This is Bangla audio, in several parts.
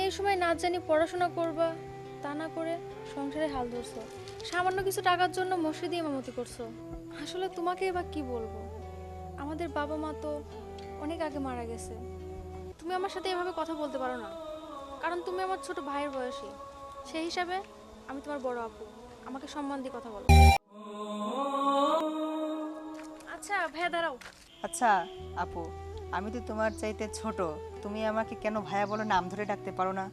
এই সময় না জানি পড়াশোনা করবা, তা না করে সংসারে হাল ধরছো। সামান্য কিছু টাকার জন্য মসজিদে ইমামতি করছো। আসলে তোমাকে এবার কি বলবো, আমাদের বাবা মা তো অনেক আগে মারা গেছে। তুমি আমার সাথে এভাবে কথা বলতে পারো না, কারণ তুমি আমার ছোট ভাইয়ের বয়সী। সেই হিসাবে আমি তোমার বড় আপু, আমাকে সম্মান দিয়ে কথা বলো। আচ্ছা ভাইয়া দাঁড়াও। আচ্ছা আপু, আমি তো তোমার চাইতে ছোট, তুমি আমাকে কেন ভাইয়া বলো, নাম ধরে ডাকতে পারো না?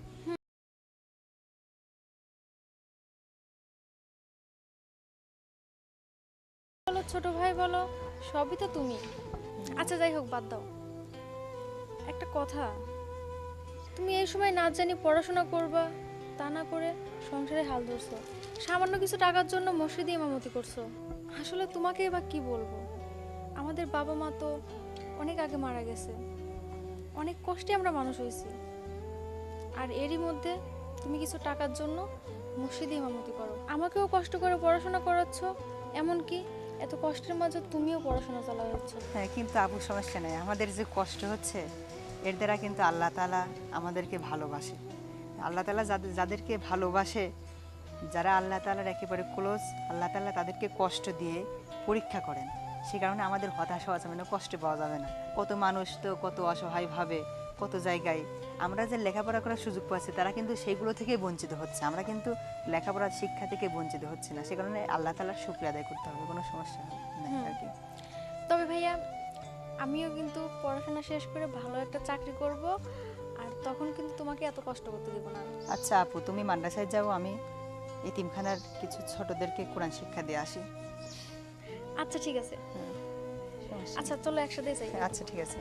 বলো ছোট ভাই বলো, সবই তো তুমি। আচ্ছা যাই হোক, বাদ দাও। একটা কথা, তুমি এই সময় না জানি পড়াশোনা করবা, তা না করে সংসারে হাল ধরছো। সামান্য কিছু টাকার জন্য মসজিদে ইমামতি করছো। আসলে তোমাকে এবার কি বলবো, আমাদের বাবা মা তো অনেক আগে মারা গেছে। অনেক কষ্টে আমরা মানুষ হয়েছি, আর এরই মধ্যে তুমি কিছু টাকার জন্য মসজিদে ইমামতি করো। আমাকেও কষ্ট করে পড়াশোনা করাচ্ছ, এমনকি এত কষ্টের মাঝে তুমিও পড়াশোনা চালাচ্ছ। হ্যাঁ, কিন্তু আপু সমস্যা নেই, আমাদের যে কষ্ট হচ্ছে এর দ্বারা কিন্তু আল্লাহ তাআলা আমাদেরকে ভালোবাসে। আল্লাহ তাআলা যাদেরকে ভালোবাসে, যারা আল্লাহ তাআলার একেবারে ক্লোজ, আল্লাহ তাআলা তাদেরকে কষ্ট দিয়ে পরীক্ষা করেন। সে কারণে আমাদের হতাশ হওয়া যাবে না, কষ্ট পাওয়া যাবে না। কত মানুষ তো কত অসহায়ভাবে কত জায়গায় আমরা যে লেখাপড়া করার সুযোগ পাচ্ছি, তারা কিন্তু সেইগুলো থেকে বঞ্চিত হচ্ছে। আমরা কিন্তু লেখাপড়ার শিক্ষা থেকে বঞ্চিত হচ্ছি না। সে কারণে আল্লাহ তাআলার শুকরিয়া আদায় করতে হবে, কোনো সমস্যা নেই আর কি। তবে ভাইয়া, আমিও কিন্তু পড়াশোনা শেষ করে ভালো একটা চাকরি করব, আর তখন কিন্তু তোমাকে এত কষ্ট করতে দেব না। আচ্ছা আপু, তুমি মাদ্রাসায় যাও, আমি এতিমখানার কিছু ছোটদেরকে কোরআন শিক্ষা দিয়ে আসি। আচ্ছা ঠিক আছে। সমস্যা আচ্ছা চলো একসাথে যাই। নেই। আচ্ছা ঠিক আছে।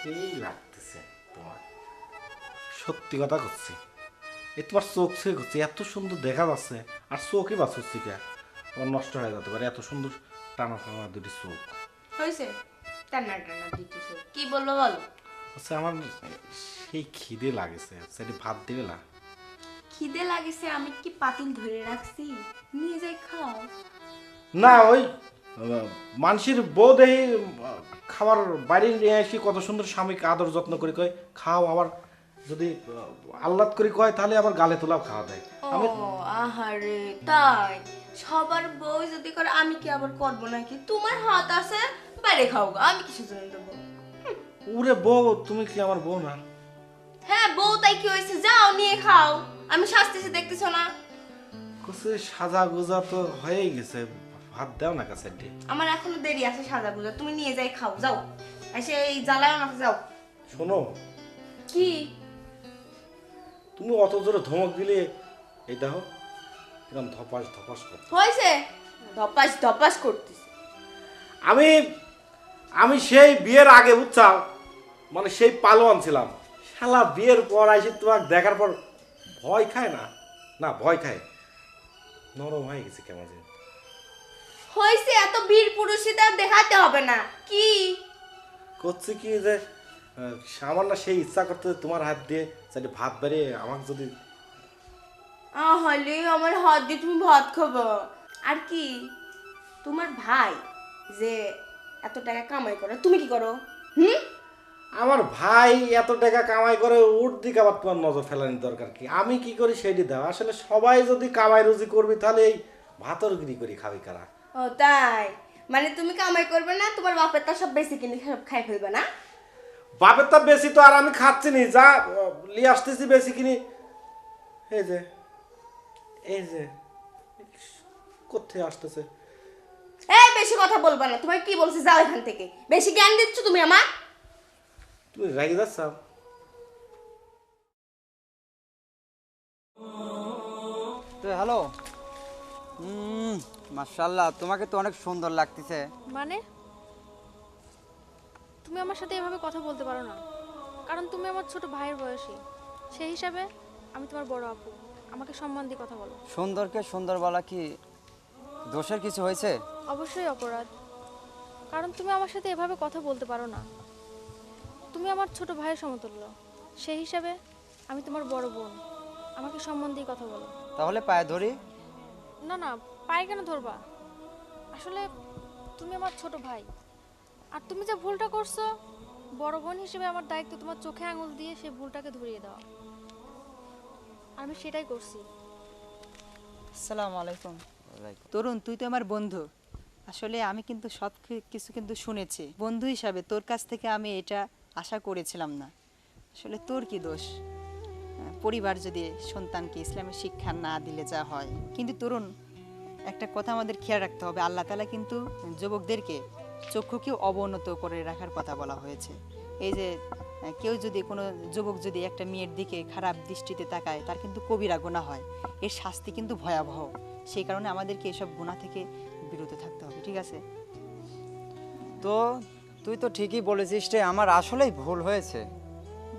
সেই লাগতেছে তোমার, সত্যি কথা করছি। এ তোমার চোখ থেকে করছি, এত সুন্দর দেখা যাচ্ছে, আর চোখই বাঁচছি কে আমার নষ্ট হয়ে যেতে পারে, এত সুন্দর টানা টানা দুটি চোখ। হয়েছে টানা টানা দিতেছ, কি বলবো বলো? আচ্ছা, আমার সেই খিদে লাগেছে, সেটি ভাত দিবে না? খিদে লাগেছে, আমি কি পাতিল ধরে রাখছি? নিয়ে যাই খাও। না, ওই মানুষের বউ দেহি খাবার বাইরে নিয়ে আসি, কত সুন্দর স্বামীকে আদর যত্ন করে কয় খাও, আবার যদি আহ্লাদ করে কয় তাহলে আবার গালে তোলাও খাওয়া দেয়। আমি ও আহারে, তাই? সবার বউ যদি করে আমি কি আবার করবো নাকি? তোমার হাত আছে, বাইরে খাও গো, আমি কিছু জন্য দেবো? উরে বউ, তুমি কি আমার বউ না? হ্যাঁ বউ, তাই কি হয়েছে? যাও নিয়ে খাও, আমি শাস্তিছে দেখতেছো না? কুসে সাজা গোজা তো হয়েই গেছে, ভাত দাও না কাছে। আমার এখনো দেরি আছে সাজা গুজা, তুমি নিয়ে যাই খাও, যাও। এসে এই জ্বালায় না, যাও। শোনো, কি? তুমি অত জোরে ধমক দিলে এই দেখো কিরম ধপাস ধপাস করতে। হয়েছে, ধপাস ধপাস করতেছে। আমি আমি সেই বিয়ের আগে বুঝছাও, মানে সেই পালোয়ান ছিলাম। শালা বিয়ের পর আইসে তোমাকে দেখার পর ভয় খায় না, না ভয় খায়, নরম হয়ে গেছে কেমন যে। হয়েছে, এত বীর পুরুষিতা দেখাতে হবে না। কি করছে কি যে সামান্য সেই ইচ্ছা করতে তোমার হাত দিয়ে চাইলে ভাত বেরিয়ে আমাকে যদি। হলে আমার হাত দিয়ে তুমি ভাত খাবো? আর কি, তোমার ভাই যে এত টাকা কামাই করে, তুমি কি করো? হুম? আমার ভাই এত টাকা কামাই করে, ওর দিকে আবার তোমার নজর ফেলানোর দরকার কি? আমি কি করি সেইটি দাও। আসলে সবাই যদি কামাই রুজি করবি তাহলে এই ভাতরগিরি করি খাবি কারা? ও তাই, মানে তুমি কামাই করবে না, তোমার বাপের তা সব বেশি কিনে সব খাই ফেলবে না? বাপের তো বেশি তো আর আমি খাচ্ছি নি, যা নিয়ে আসতেছি বেশি কিনি। এই যে এই যে কোথায় আসতেছে। এই বেশি কথা বলবা না, তোমার কি বলছি, যাও এখান থেকে। বেশি জ্ঞান দিচ্ছ তুমি আমার। তুমি রেগে যাচ্ছ? তো হ্যালো, মাশাআল্লাহ, তোমাকে তো অনেক সুন্দর লাগতেছে। মানে তুমি আমার সাথে এভাবে কথা বলতে পারো না, কারণ তুমি আমার ছোট ভাইয়ের বয়সী। সেই হিসাবে আমি তোমার বড় আপু, আমাকে সম্মান দিয়ে কথা বলো। সুন্দরকে সুন্দর বলা কি দোষের কিছু হয়েছে? অবশ্যই অপরাধ, কারণ তুমি আমার সাথে এভাবে কথা বলতে পারো না। তুমি আমার ছোট ভাইয়ের সমতুল্য, সেই হিসাবে আমি তোমার বড় বোন, আমাকে সম্মান দিয়ে কথা বলো। তাহলে পায়ে ধরি। না না, পায়ে কেন ধরবা? আসলে তুমি আমার ছোট ভাই, আর তুমি যে ভুলটা করছো, বড় বোন হিসেবে আমার দায়িত্ব তোমার চোখে আঙুল দিয়ে সেই ভুলটাকে ধরিয়ে দেওয়া। আমি সেটাই করছি। আসসালামু আলাইকুম। তরুণ, তুই তো আমার বন্ধু। আসলে আমি কিন্তু সব কিছু কিন্তু শুনেছি। বন্ধু হিসাবে তোর কাছ থেকে আমি এটা আশা করেছিলাম না। আসলে তোর কি দোষ? পরিবার যদি সন্তানকে ইসলামের শিক্ষা না দিলে যা হয়। কিন্তু তরুণ, একটা কথা আমাদের খেয়াল রাখতে হবে, আল্লাহ তাআলা কিন্তু যুবকদেরকে চক্ষুকেও অবনত করে রাখার কথা বলা হয়েছে। এই যে কেউ যদি কোনো যুবক যদি একটা মেয়ের দিকে খারাপ দৃষ্টিতে তাকায়, তার কিন্তু কবিরা গুনাহ হয়। এর শাস্তি কিন্তু ভয়াবহ। সেই কারণে আমাদেরকে এসব গুনাহ থেকে বিরত থাকতে হবে, ঠিক আছে? তো তুই তো ঠিকই বলেছিস রে, আমার আসলেই ভুল হয়েছে,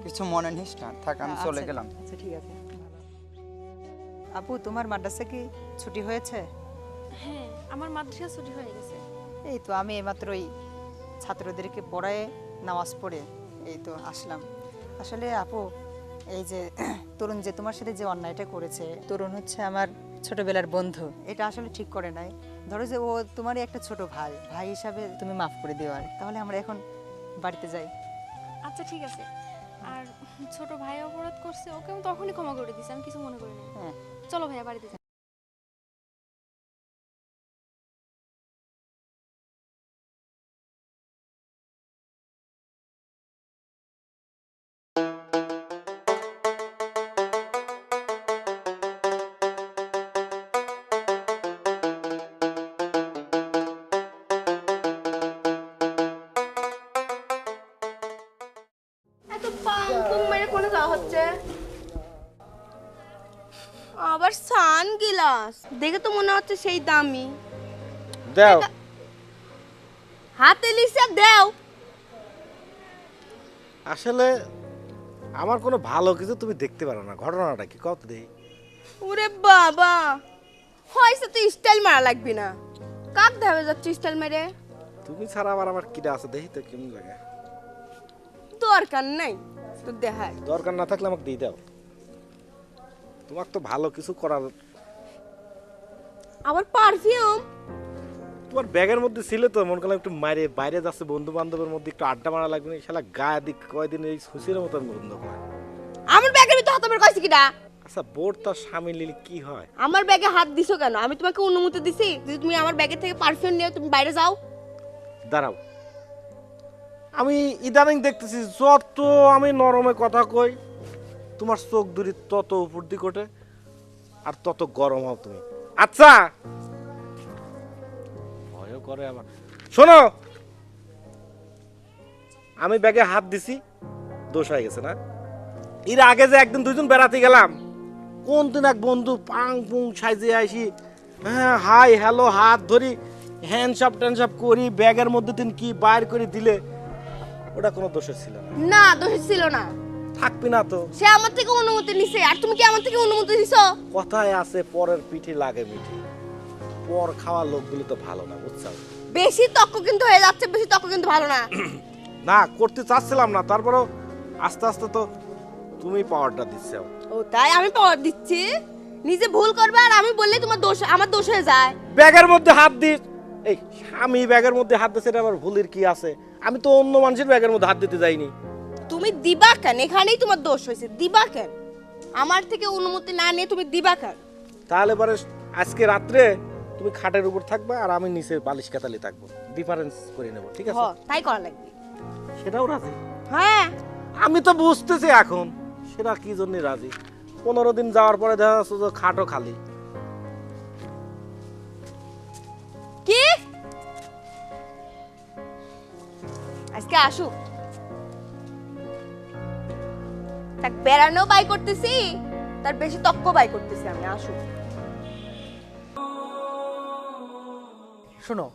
কিছু মনে নিস না। থাক, আমি চলে আচ্ছা, গেলাম। আচ্ছা, ঠিক আছে। আপু, তোমার মাদ্রাসা কি ছুটি হয়েছে? হ্যাঁ, আমার মাদ্রাসা ছুটি হয়ে গেছে। এই তো আমি এইমাত্রই ছাত্রদেরকে পড়ায় নামাজ পড়ে এই তো আসলাম। আসলে আপু, এই যে তরুণ যে তোমার সাথে যে অন্যায়টা করেছে, তরুণ হচ্ছে আমার ছোটবেলার বন্ধু, এটা আসলে ঠিক করে নাই। ধরো যে ও তোমারই একটা ছোট ভাই, ভাই হিসাবে তুমি মাফ করে দিও। আর তাহলে আমরা এখন বাড়িতে যাই। আচ্ছা ঠিক আছে। আর ছোট ভাই অপরাধ করছে, ওকে আমি তখনই ক্ষমা করে দিছি, আমি কিছু মনে করি না। হ্যাঁ, চলো ভাইয়া বাড়িতে যাই। এত পাং পুং মেরে কোনে যাওয়া হচ্ছে? আবার সানগ্লাস দেখে তো মনে হচ্ছে সেই দামি। দাও। হাতে লিসে দাও। আসলে আমার কোনো ভালো কিছু তুমি দেখতে পারো না, ঘটনাটা কি কত দেই? ওরে বাবা, হয়তো তো স্টাইল মারা লাগবে না। কাক ধাবে যাচ্ছে স্টাইল মেরে? তুমি ছাড়া আবার আমার কিটা আছে দেখি তো কেমন লাগে। দরকার নাই তো দেখায়। দরকার না থাকলে আমাকে দিয়ে দাও। তোমার তো ভালো কিছু করার। আবার পারফিউম? তোমার ব্যাগের মধ্যে ছিল তো, মন করলাম একটু মাইরে বাইরে যাচ্ছে বন্ধু বান্ধবের মধ্যে একটু আড্ডা মারা লাগবে না, শালা গায়ে দিক কয়দিন এই সুসির মতন বন্ধ করে। আমার ব্যাগের ভিতর হাত আমার কইছে কিডা? আচ্ছা, বোর তার স্বামী লিলি কি হয়? আমার ব্যাগে হাত দিছো কেন? আমি তোমাকে অনুমতি দিছি যে তুমি আমার ব্যাগে থেকে পারফিউম নিয়ে তুমি বাইরে যাও? দাঁড়াও, আমি ইদানিং দেখতেছি যত আমি নরমে কথা কই, তোমার চোখ দুরি তত উপর দিক ওঠে আর তত গরম হও তুমি। আচ্ছা, ভয়ও করে আমার। শোনো, আমি ব্যাগে হাত দিছি, দোষ হয়ে গেছে না? এর আগে যে একদিন দুইজন বেড়াতে গেলাম, কোন দিন এক বন্ধু পাং পুং সাইজে আইসি, হ্যাঁ হাই হ্যালো হাত ধরি, হ্যান্ডসাপ ট্যান্ডসাপ করি, ব্যাগের মধ্যে দিন কি বাইর করে দিলে, ওটা কোনো দোষের ছিল না। না, দোষ ছিল না। থাকবি না তো। সে আমার থেকে অনুমতি নিছে, আর তুমি কি আমার থেকে অনুমতি দিছো? কথায় আছে পরের পিঠে লাগে মিঠি, পর খাওয়া লোকগুলো তো ভালো না, বুঝছো? বেশি তক্ক কিন্তু হয়ে যাচ্ছে, বেশি তক্ক কিন্তু ভালো না। না, করতে চাচ্ছিলাম না, তারপরেও আস্তে আস্তে তো তুমি পাওয়ারটা দিচ্ছো। ও তাই? আমি পাওয়ার দিচ্ছি? নিজে ভুল করবে আর আমি বললে তোমার দোষ, আমার দোষ হয়ে যায়। ব্যাগের মধ্যে হাত দিস, এই স্বামী ব্যাগের মধ্যে হাত দিচ্ছে, এটা আবার ভুলের কি আছে? আমি তো অন্য মানুষের ব্যাগের মধ্যে হাত দিতে যাইনি। তুমি দিবা কেন? এখানেই তোমার দোষ হয়েছে। দিবা কেন? আমার থেকে অনুমতি না নিয়ে তুমি দিবা কেন? তাহলে পরে আজকে রাত্রে তুমি খাটের উপর থাকবা আর আমি নিচে বালিশ কাতালি থাকবো, ডিফারেন্স করে নেবো, ঠিক আছে? তাই করা লাগবে। সেটাও রাজি? হ্যাঁ, আমি তো বুঝতেছি এখন সেটা কি জন্য রাজি। 15 দিন যাওয়ার পরে দেখা যাচ্ছে যে খাটও খালি। কি আজকে আসুক, তাক বেড়ানো বাই করতেছি, তার বেশি তক্ক বাই করতেছি আমি। আসুক। শোনো,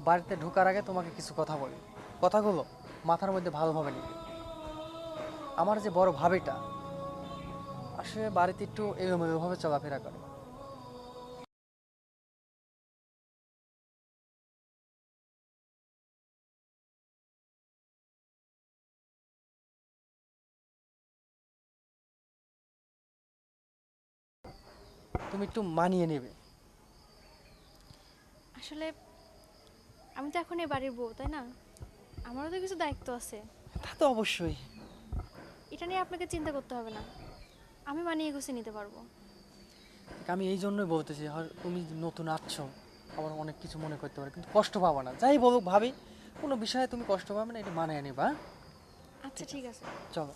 বাড়িতে ঢোকার আগে তোমাকে কিছু কথা বলি। কথাগুলো মাথার মধ্যে ভালোভাবে নিবে। আমার যে বড় ভাবিটা আসলে বাড়িতে একটু এলোমেলোভাবে চলাফেরা করে। তুমি একটু মানিয়ে নেবে। আসলে আমি তো এখন এই বাড়ির বউ, তাই না? আমারও তো কিছু দায়িত্ব আছে। তা তো অবশ্যই। এটা নিয়ে আপনাকে চিন্তা করতে হবে না, আমি মানিয়ে গুছিয়ে নিতে পারবো। আমি এই জন্যই বলতেছি, তুমি নতুন আসছো, আবার অনেক কিছু মনে করতে পারো, কিন্তু কষ্ট পাবো না। যাই বলুক ভাবি, কোনো বিষয়ে তুমি কষ্ট পাবে না, এটা মানিয়ে নেবা। হ্যাঁ? আচ্ছা ঠিক আছে। চলো।